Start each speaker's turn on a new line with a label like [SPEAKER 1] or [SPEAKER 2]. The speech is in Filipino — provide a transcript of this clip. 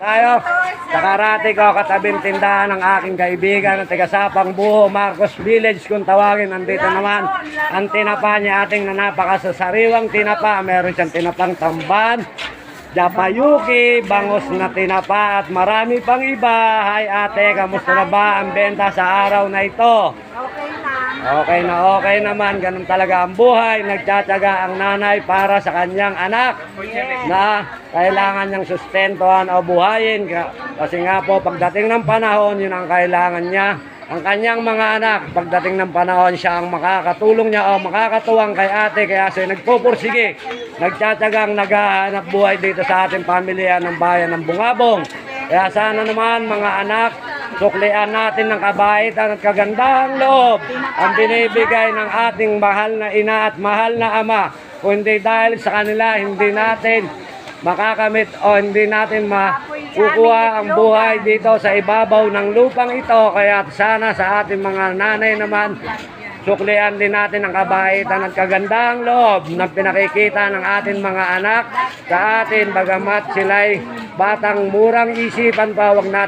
[SPEAKER 1] Tayo, sa karate ko, katabing tindahan ng aking kaibigan ng taga-Sapang Buho, Marcos Village kung tawagin. Nandito naman ang tinapa niya ating napakasasariwang tinapa. Meron siyang tinapang tamban, japayuki, bangus na tinapa at marami pang iba. Hi ate, kamusta na ba ang benta sa araw na ito? Okay na okay naman, ganun talaga ang buhay. Nagtsatsaga ang nanay para sa kanyang anak na kailangan niyang sustentuhan o buhayin. Kasi nga po, pagdating ng panahon, yun ang kailangan niya. Ang kanyang mga anak, pagdating ng panahon, siya ang makakatulong niya o makakatuwang kay ate. Kaya siya nagpupursige, nagtsatsagang naghahanap buhay dito sa ating pamilya ng bayan ng Bungabong. Kaya sana naman mga anak, suklian natin ng kabaitan at kagandahang loob ang binibigay ng ating mahal na ina at mahal na ama. Kundi dahil sa kanila, hindi natin makakamit o hindi natin makukuha ang buhay dito sa ibabaw ng lupang ito. Kaya sana sa ating mga nanay naman, suklian din natin ang kabaitan at kagandahang loob na pinakikita ng ating mga anak sa atin. Bagamat sila'y batang murang isipan pa, wag natin